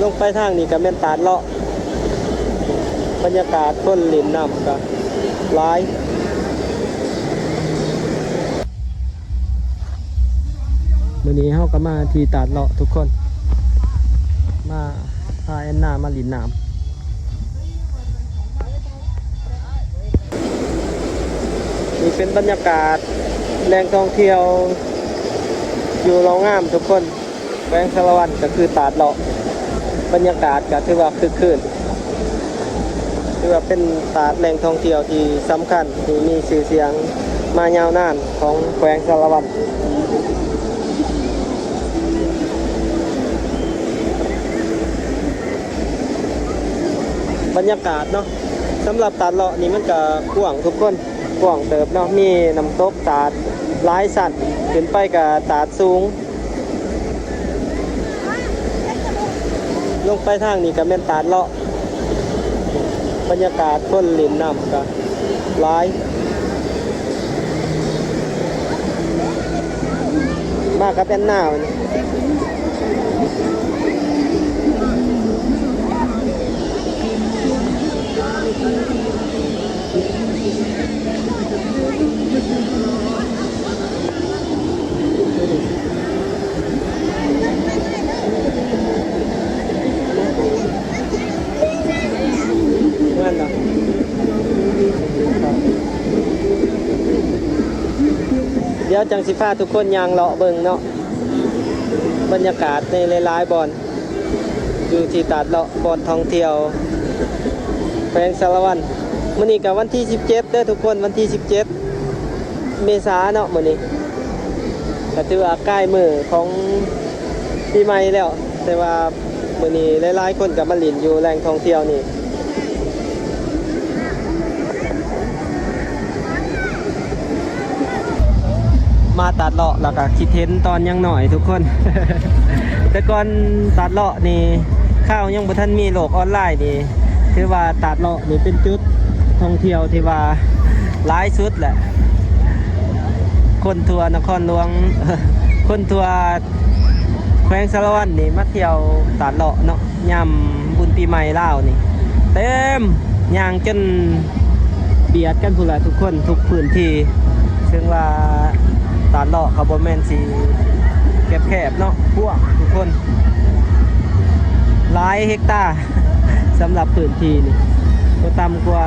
ลงไปทางนี้ก็แม่นตาดเลาะบรรยากาศคนลินน้ำก็หลายวันนี้เฮาก็มาที่ตาดเลาะทุกคนมาพาแอนนามาลินน้ำนี่เป็นบรรยากาศแหล่งท่องเที่ยวอยู่เรางามทุกคนแขวงสารวัตรก็คือตาดเลาะบรรยากาศก็ถือว่าคึกคืนถือว่าเป็นตาดแหล่งท่องเที่ยวที่สำคัญที่มีชื่อเสียงมายาวนานของแขวงสารวัตรบรรยากาศเนาะสำหรับตาดเลาะนี่มันก็กว้างทุกคนกว้างเติบเนาะมีน้ำตกตาดหลายสัตว์ขึ้นไปกับตาดสูงลงไปทางนี้ก็แม่นตาดเลาะบรรยากาศคนลินน้ำก็หลายมากกับแอนนาวันนี้เดี๋ยวจังสิพาทุกคนยางเลาะเบิ่งเนาะบรรยากาศในหลายๆบ่อนอยู่ที่ตาดเลาะบ่อนท่องเที่ยวแขวงสารวัตรมื้อนี้ก็วันที่17เด้อทุกคนวันที่17เมษายนเนาะมื้อนี้ก็ถือว่าใกล้มื้อของปีใหม่แล้วแต่ว่ามื้อนี้หลายๆคนก็มาเล่นอยู่แหล่งท่องเที่ยวนี่มาตัดเลาะแล้วก็คิดเห็นตอนยังหน่อยทุกคน แต่ก่อนตัดเลาะนี่ข้าวยังบ่ทันมีโลกออนไลน์นี่ถือว่าตัดเลาะนี่เป็นจุดท่องเที่ยวที่ว่าหลายสุดแหละคนทั่วนครหลวง คนทั่วแขวงสารวัตรนี่มาเที่ยวตัดเลาะเนาะยามบุญปีใหม่ลาวนี่เต็มย่างจนเบียดกันพุ่นละทุกคนทุกพื้นที่ซึ่งว่าตาดเลาะเขาบ่แม่นสิแคบๆเนาะพวกทุกคนหลายเฮกตาร์ สำหรับพื้นที่นี่ก็ต่ำกว่า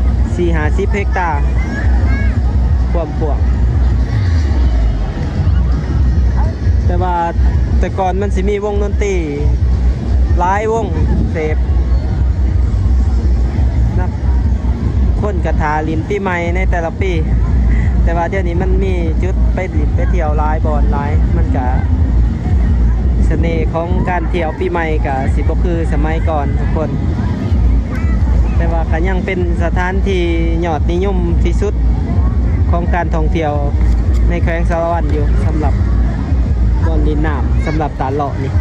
4-50 เฮกตาร์ความกว้างแต่ว่าแต่ก่อนมันสิมีวงดนตรีหลายวงเสพนะคนกระถาลินปีใหม่ในแต่ละปีแต่ว่าเดี๋ยวนี้มันมีจุดไปลินไปเที่ยวหลายบ่อนหลายมันก็เสน่ห์ของการเที่ยวปีใหม่ก็สิบ่คือสมัยก่อนทุกคนแต่ว่าก็ยังเป็นสถานที่ยอดนิยมที่สุดของการท่องเที่ยวในแขวงสารวัตรอยู่สำหรับบ่อนลินน้ำสำหรับตาดเลาะนี่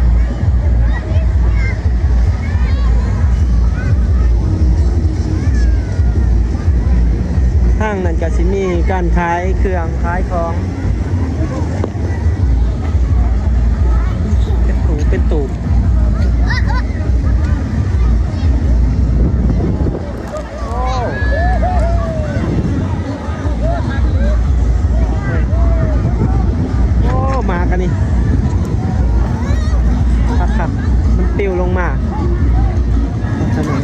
ห้างนั้นก็สิมีการขายเครื่องขายของเป็นตูบโอ้มากันนี่ครับมันปลิวลงมาถนน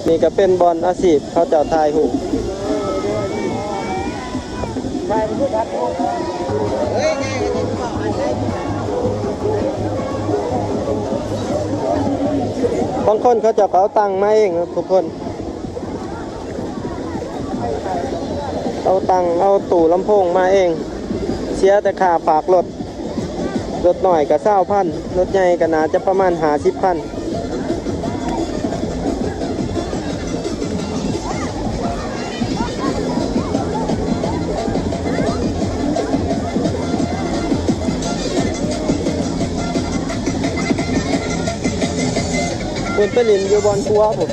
นี่ก็เป็นบอลอาชีพเขาเจ้าทายหูบางคนเขาจะเอาตังค์มาเองนะทุกคนเอาตังค์เอาตู้ลำโพงมาเองเสียแต่ค่าฝากรถหน่อยก็20,000รถใหญ่ก็น่าจะประมาณ50,000คุณไปลินอยู่บอลครัวผม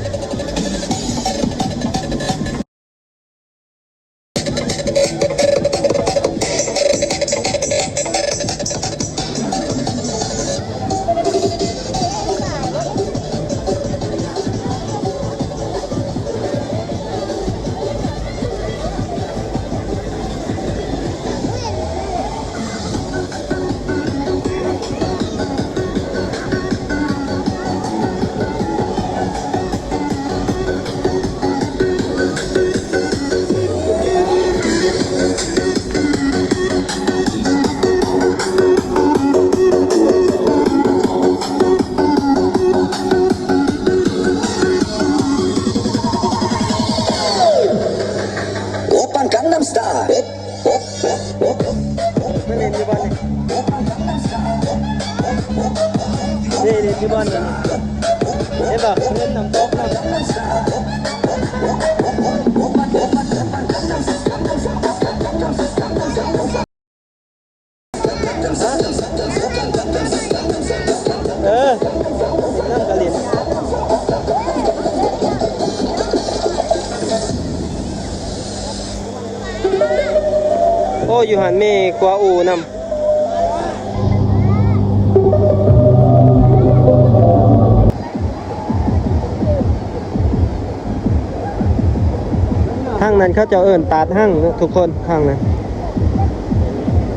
ไม่เล่นอยู่บอลนี่เล่นอยู่บอลนี่เห็นป่ะเล่นน้ำตกนะน้ำกระเล่นโอ้อยู่หันเมฆกว่าอูนำทางนั้นเขาจะเอิ้นตาดหั่งทุกคนทางนั้น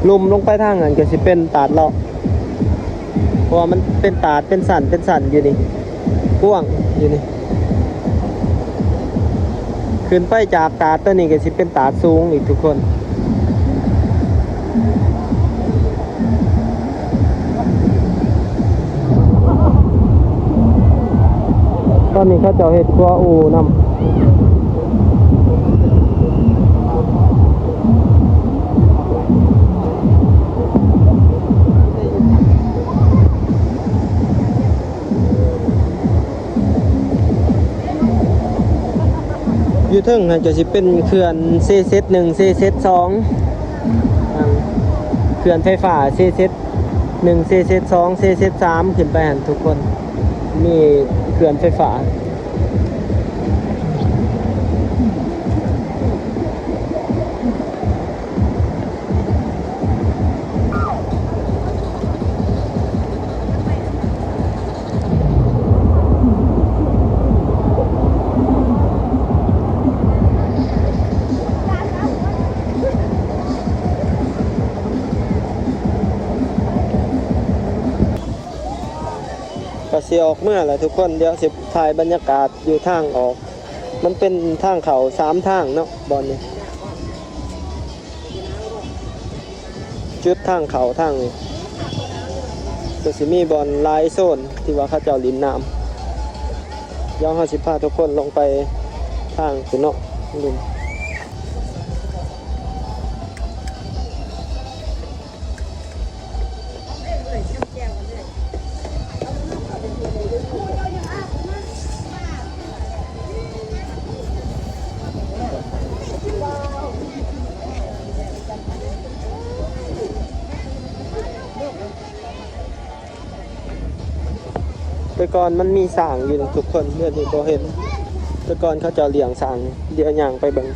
ลุ่มลงไปทางนั้นก็สิเป็นตาดเลาะเพราะว่ามันเป็นตาดเป็นสันอยู่นี่กว้างอยู่นี่ขึ้นไปจากตาดตัวนี้ก็สิเป็นตาดสูงอีกทุกคนตอนนี้เขาจะเห็ดครัวอูนำอยู่เทิงจะสิเป็นเขื่อนเซเซต1เซเซต2เขื่อนไฟฟ้าเซเซต1เซเซต2เซเซต3ขึ้นไปหันทุกคนมีเขื่อนไฟฟ้าก็สิออกเมื่อแหละทุกคนเดี๋ยวสิถ่ายบรรยากาศอยู่ทางออกมันเป็นทางเขา3ทางเนาะบอลนี่จุดทางเขาทางนี้ก็สิมีบอลลายโซนที่ว่าเขาเจ้าลินน้ำย้อน50พาทุกคนลงไปทางคุณเนาะลุมแต่ก่อนมันมีสางอยู่ทุกคนเดี๋ยวนี้ก็เห็นแต่ก่อนเขาจะเลี้ยงสางเดี๋ยวย่างไปเบิ่ง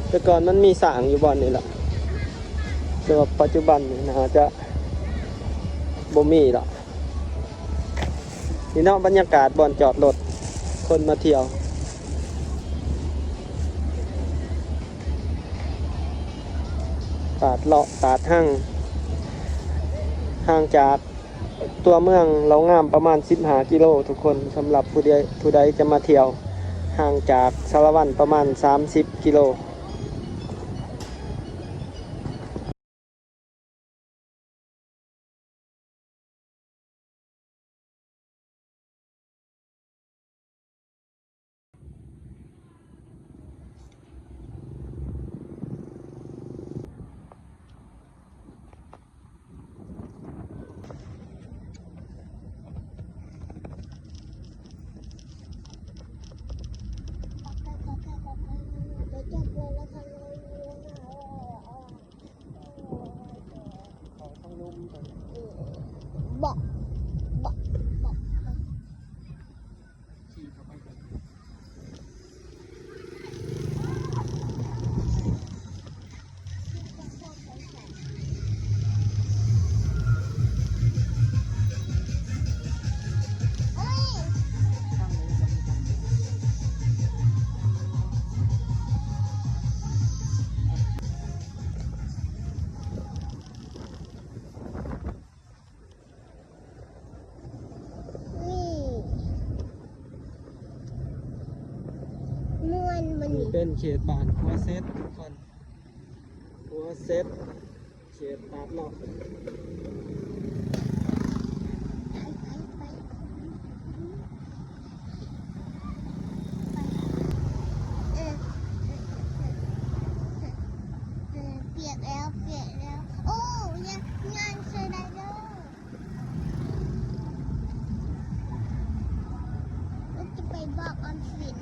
แต่ก่อนมันมีสางอยู่บ่อนนี่แหละแต่ว่าปัจจุบันนี่น่าจะบ่มีหรอกนี่เนาะบรรยากาศบ่อนจอดรถคนมาเที่ยวตาดเลาะตาดหั่ง ห่างจากตัวเมืองเรางามประมาณ15กิโลทุกคนสำหรับผู้ใดจะมาเที่ยวห่างจากสารวันประมาณ30กิโลบอกบอกบอกม่วนมัน นี่ นี่ เป็นเขตบ้านหัวเซตทุกคนหัวเซตเขตตัดเลาะ ไปเปียกแล้วโอ้งานสไลเดอร์เราจะไปบอกออมสิน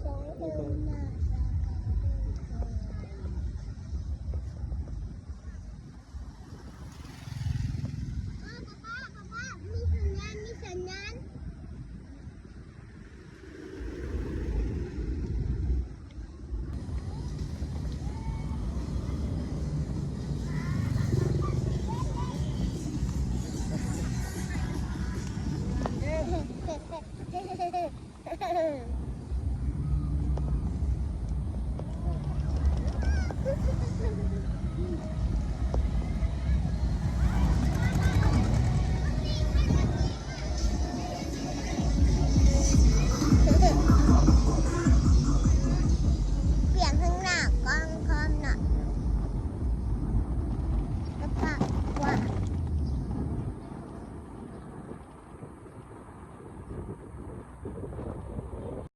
สายเดินหน้าป้ามีสัญญาณ